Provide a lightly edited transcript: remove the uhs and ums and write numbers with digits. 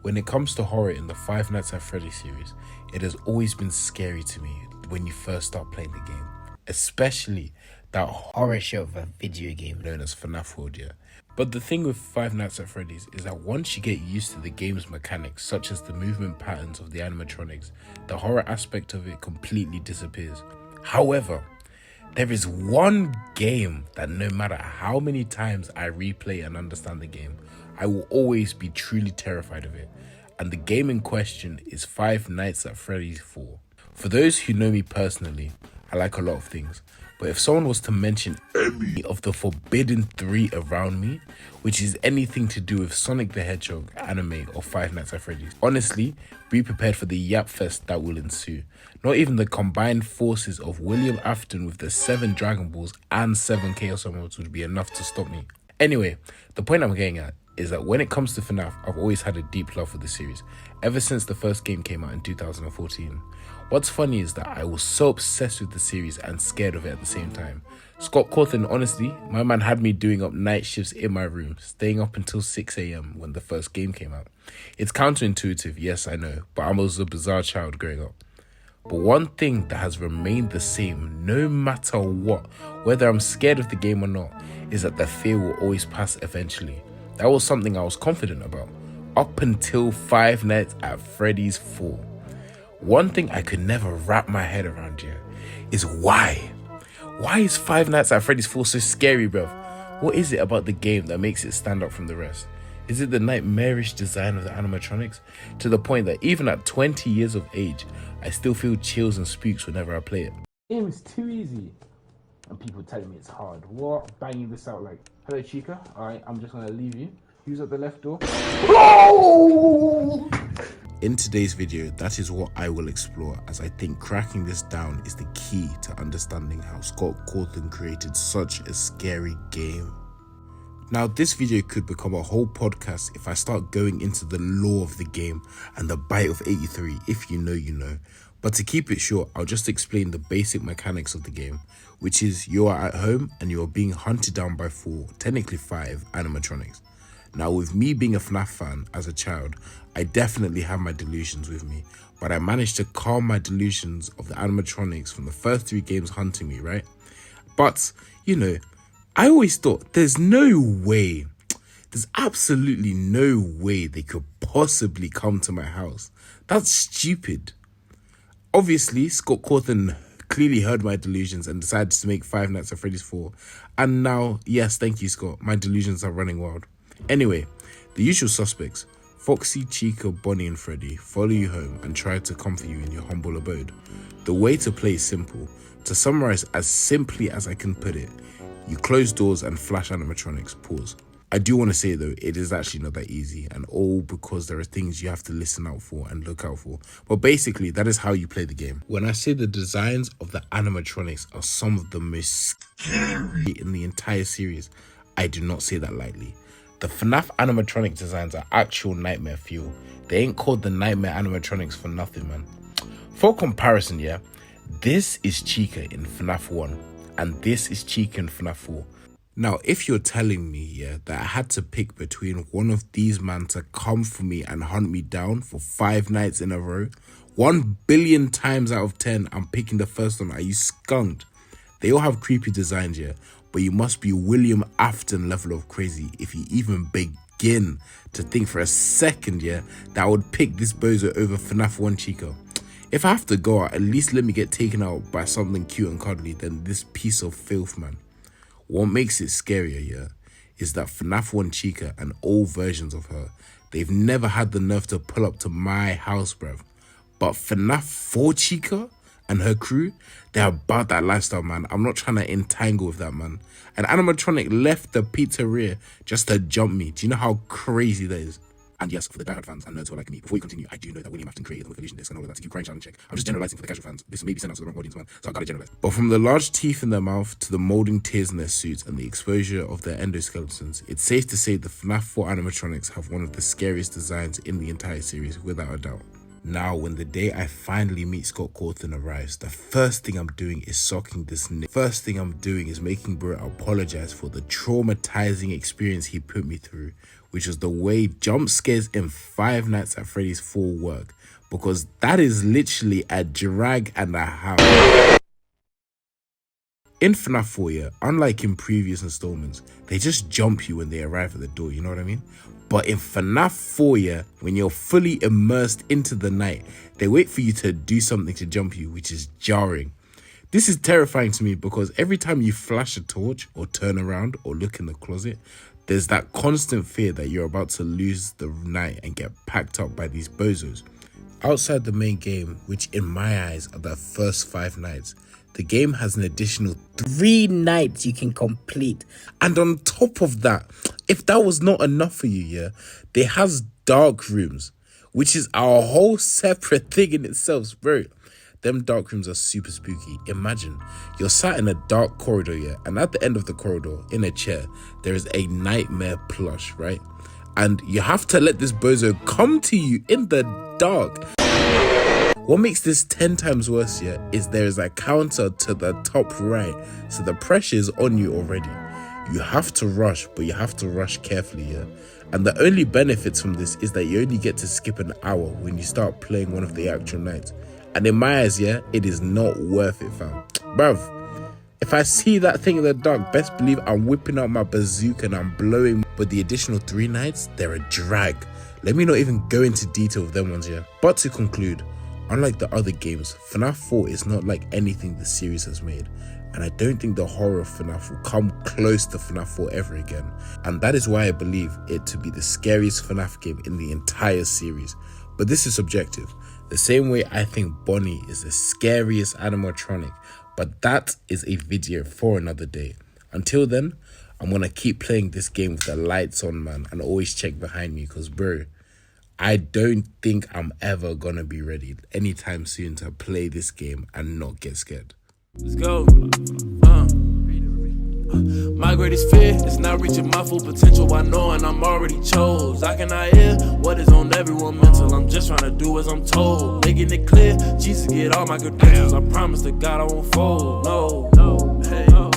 When it comes to horror in the Five Nights at Freddy series, it has always been scary to me when you first start playing the game, especially that horror show of a video game known as FNAF World, yeah. But the thing with Five Nights at Freddy's is that once you get used to the game's mechanics, such as the movement patterns of the animatronics, the horror aspect of it completely disappears. However, there is one game that no matter how many times I replay and understand the game, I will always be truly terrified of it. And the game in question is Five Nights at Freddy's 4. For those who know me personally, I like a lot of things. But if someone was to mention any of the forbidden 3 around me, which is anything to do with Sonic the Hedgehog, anime, or Five Nights at Freddy's, honestly, be prepared for the yap fest that will ensue. Not even the combined forces of William Afton with the 7 Dragon Balls and 7 Chaos Emeralds would be enough to stop me. Anyway, the point I'm getting at is that when it comes to FNAF, I've always had a deep love for the series, ever since the first game came out in 2014. What's funny is that I was so obsessed with the series and scared of it at the same time. Scott Cawthon, honestly, my man had me doing up night shifts in my room, staying up until 6 AM when the first game came out. It's counterintuitive, yes I know, but I was a bizarre child growing up. But one thing that has remained the same no matter what, whether I'm scared of the game or not, is that the fear will always pass eventually. That was something I was confident about, up until Five Nights at Freddy's 4. One thing I could never wrap my head around here is why? Why is Five Nights at Freddy's 4 so scary, bruv? What is it about the game that makes it stand out from the rest? Is it the nightmarish design of the animatronics? To the point that even at 20 years of age, I still feel chills and spooks whenever I play it. The game is too easy. And people telling me it's hard. What? Banging this out like, hello Chica, alright, I'm just gonna leave you. Who's at the left door? Oh! In today's video, that is what I will explore, as I think cracking this down is the key to understanding how Scott Cawthon created such a scary game. Now, this video could become a whole podcast if I start going into the lore of the game and the bite of 83, if you know, you know. But to keep it short, I'll just explain the basic mechanics of the game, which is you are at home and you are being hunted down by 4, technically 5, animatronics. Now, with me being a FNAF fan as a child, I definitely have my delusions with me, but I managed to calm my delusions of the animatronics from the first 3 games hunting me, right? But, you know, I always thought there's absolutely no way they could possibly come to my house. That's stupid. Obviously, Scott Cawthon clearly heard my delusions and decided to make Five Nights at Freddy's 4. And now, yes, thank you, Scott, my delusions are running wild. Anyway, the usual suspects, Foxy, Chica, Bonnie and Freddy, follow you home and try to comfort you in your humble abode. The way to play is simple. To summarize as simply as I can put it, you close doors and flash animatronics, pause. I do want to say though, it is actually not that easy, and all because there are things you have to listen out for and look out for. But basically, that is how you play the game. When I say the designs of the animatronics are some of the most scary in the entire series, I do not say that lightly. The FNAF animatronic designs are actual nightmare fuel. They ain't called the nightmare animatronics for nothing, man. For comparison, yeah, this is Chica in FNAF 1, and this is Chica in FNAF 4. Now, if you're telling me, yeah, that I had to pick between one of these men to come for me and hunt me down for 5 nights in a row, 1 billion times out of 10, I'm picking the first one. Are you skunked? They all have creepy designs, yeah, but you must be William Afton level of crazy if you even begin to think for a second, yeah, that I would pick this bozo over FNAF 1 Chica. If I have to go out, at least let me get taken out by something cute and cuddly than this piece of filth, man. What makes it scarier, yeah, is that FNAF 1 Chica and all versions of her, they've never had the nerve to pull up to my house, bruv. But FNAF 4 Chica and her crew, they're about that lifestyle, man. I'm not trying to entangle with that, man. An animatronic left the pizzeria just to jump me. Do you know how crazy that is? And yes, for the diehard fans and nerds who are like me, before you continue, I do know that William Afton created the Wikilegion disc and all of that to keep crying challenge check. I'm just generalizing for the casual fans. This may be sent out to the wrong audience, man, so I gotta generalize. But from the large teeth in their mouth to the molding tears in their suits and the exposure of their endoskeletons, it's safe to say the FNAF 4 animatronics have one of the scariest designs in the entire series, without a doubt. Now, when the day I finally meet Scott Cawthon arrives, the first thing I'm doing is socking this nigga. First thing I'm doing is making bro apologize for the traumatizing experience he put me through, which was the way jump scares in Five Nights at Freddy's 4 work, because that is literally a drag and a half. In FNAF 4, yeah, unlike in previous installments, they just jump you when they arrive at the door, you know what I mean? But in FNAF 4, yeah, when you're fully immersed into the night, they wait for you to do something to jump you, which is jarring. This is terrifying to me because every time you flash a torch or turn around or look in the closet, there's that constant fear that you're about to lose the night and get packed up by these bozos. Outside the main game, which in my eyes are the first 5 nights, the game has an additional 3 nights you can complete. And on top of that, if that was not enough for you, yeah, they has dark rooms, which is a whole separate thing in itself, bro. Them dark rooms are super spooky. Imagine, you're sat in a dark corridor, yeah, and at the end of the corridor, in a chair, there is a nightmare plush, right? And you have to let this bozo come to you in the dark. What makes this 10 times worse, yeah, is there is a counter to the top right, so the pressure is on you already. You have to rush, but you have to rush carefully, yeah. And the only benefits from this is that you only get to skip an hour when you start playing one of the actual nights. And in my eyes, yeah, it is not worth it, fam. Bruv, if I see that thing in the dark, best believe I'm whipping out my bazooka and I'm blowing. But the additional 3 nights, they're a drag. Let me not even go into detail of them ones, yeah. But to conclude, unlike the other games, FNAF 4 is not like anything the series has made, and I don't think the horror of FNAF will come close to FNAF 4 ever again, and that is why I believe it to be the scariest FNAF game in the entire series. But this is subjective, the same way I think Bonnie is the scariest animatronic, but that is a video for another day. Until then, I'm gonna keep playing this game with the lights on, man, and always check behind me, because bro, I don't think I'm ever gonna be ready anytime soon to play this game and not get scared. Let's go. My greatest fear is not reaching my full potential. I know and I'm already chose. I cannot hear what is on everyone mental. I'm just trying to do as I'm told. Making it clear, Jesus get all my credentials. I promise to God I won't fold. No, hey.